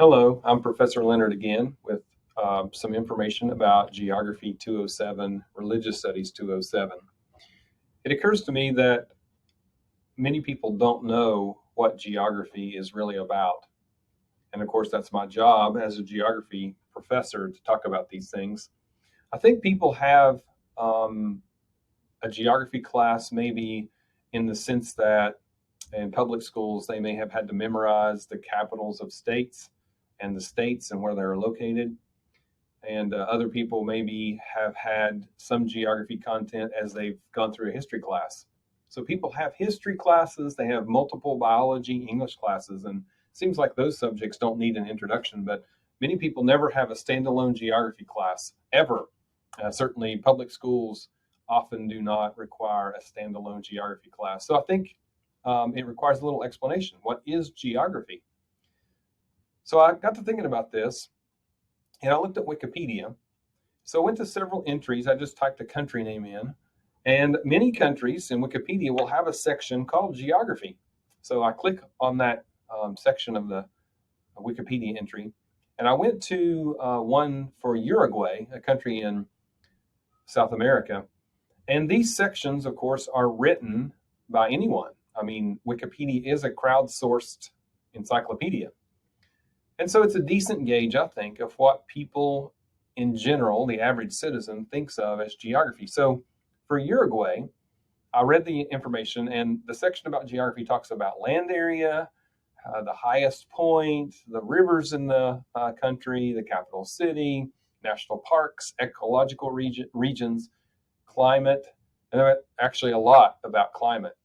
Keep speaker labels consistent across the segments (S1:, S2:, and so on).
S1: Hello, I'm Professor Leonard again with some information about Geography 207, Religious Studies 207. It occurs to me that many people don't know what geography is really about. And of course, that's my job as a geography professor to talk about these things. I think people have um, a geography class maybe in the sense that in public schools they may have had to memorize the capitals of states and the states and where they're located. And other people maybe have had some geography content as they've gone through a history class. So people have history classes, they have multiple biology, English classes, and it seems like those subjects don't need an introduction, but many people never have a standalone geography class ever. Certainly, public schools often do not require a standalone geography class. So I think it requires a little explanation. What is geography? So I got to thinking about this and I looked at Wikipedia. So I went to several entries. I just typed a country name in, and many countries in Wikipedia will have a section called geography. So I click on that section of the Wikipedia entry, and I went to one for Uruguay, a country in South America. And these sections, of course, are written by anyone. I mean, Wikipedia is a crowdsourced encyclopedia. And so it's a decent gauge, I think, of what people in general, the average citizen, thinks of as geography. So for Uruguay, I read the information, and the section about geography talks about land area, the highest point, the rivers in the country, the capital city, national parks, ecological regions, climate, and actually a lot about climate.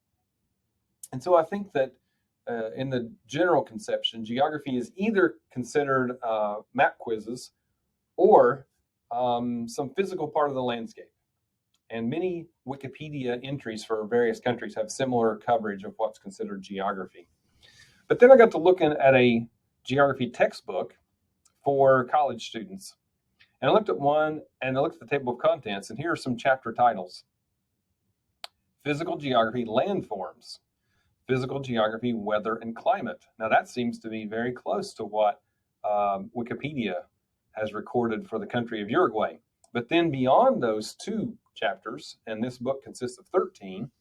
S1: And so I think that in the general conception, geography is either considered map quizzes or some physical part of the landscape. And many Wikipedia entries for various countries have similar coverage of what's considered geography. But then I got to looking at a geography textbook for college students. And I looked at one and I looked at the table of contents, and here are some chapter titles: Physical Geography Landforms, Physical Geography Weather and Climate. Now, that seems to be very close to what Wikipedia has recorded for the country of Uruguay. But then beyond those two chapters, and this book consists of 13,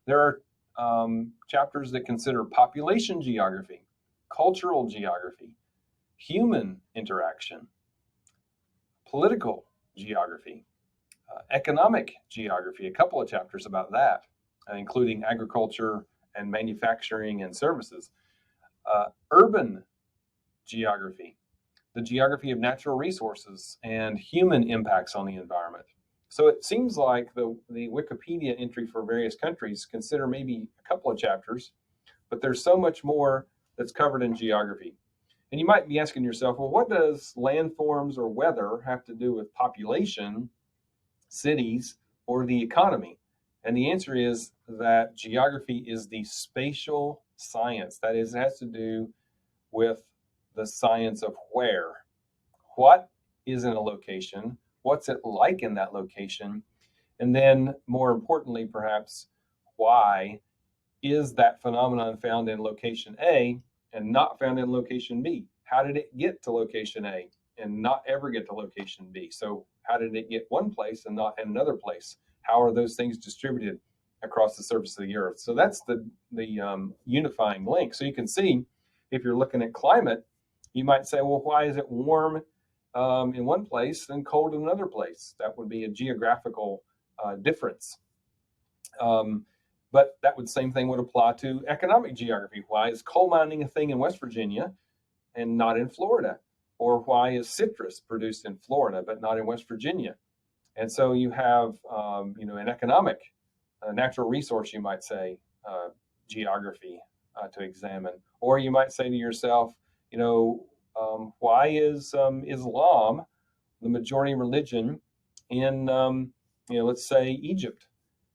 S1: there are chapters that consider population geography, cultural geography, human interaction, political geography, economic geography, a couple of chapters about that, including agriculture and manufacturing and services, urban geography, the geography of natural resources and human impacts on the environment. So it seems like the Wikipedia entry for various countries consider maybe a couple of chapters, but there's so much more that's covered in geography. And you might be asking yourself, well, what does landforms or weather have to do with population, cities, or the economy? And the answer is that geography is the spatial science. That is, it has to do with the science of where. What is in a location? What's it like in that location? And then, more importantly, perhaps, why is that phenomenon found in location A and not found in location B? How did it get to location A and not ever get to location B? So, how did it get one place and not in another place? How are those things distributed across the surface of the earth? So that's the unifying link. So you can see, if you're looking at climate, you might say, well, why is it warm in one place and cold in another place? That would be a geographical difference. But that would same thing would apply to economic geography. Why is coal mining a thing in West Virginia and not in Florida? Or why is citrus produced in Florida but not in West Virginia? And so you have, an economic, natural resource, you might say, geography to examine. Or you might say to yourself, why is Islam the majority religion in, let's say, Egypt?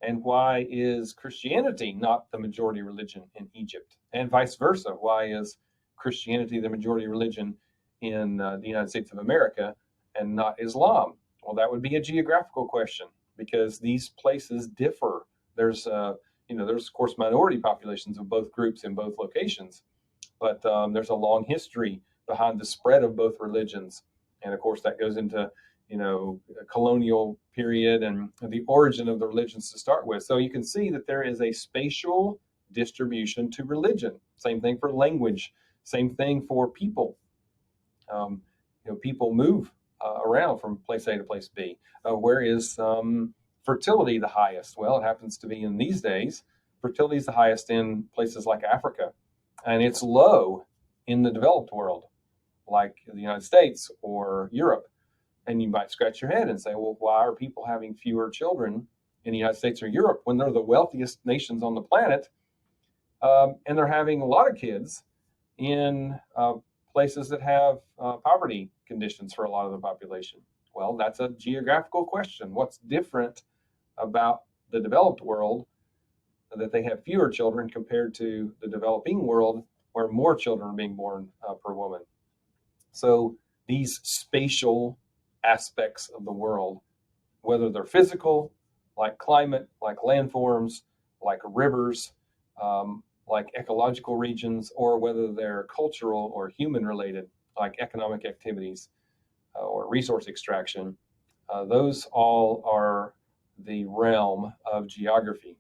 S1: And why is Christianity not the majority religion in Egypt? And vice versa. Why is Christianity the majority religion in the United States of America and not Islam? Well, that would be a geographical question because these places differ. There's of course minority populations of both groups in both locations, but there's a long history behind the spread of both religions. And of course, that goes into a colonial period and the origin of the religions to start with. So you can see that there is a spatial distribution to religion. Same thing for language. Same thing for people. People move around from place A to place B. Where is fertility the highest? Well, it happens to be in these days. Fertility is the highest in places like Africa, and it's low in the developed world, like the United States or Europe. And you might scratch your head and say, well, why are people having fewer children in the United States or Europe when they're the wealthiest nations on the planet? And they're having a lot of kids in places that have poverty conditions for a lot of the population. Well, that's a geographical question. What's different about the developed world that they have fewer children compared to the developing world where more children are being born per woman? So these spatial aspects of the world, whether they're physical, like climate, like landforms, like rivers, like ecological regions, or whether they're cultural or human related, like economic activities or resource extraction, those all are the realm of geography.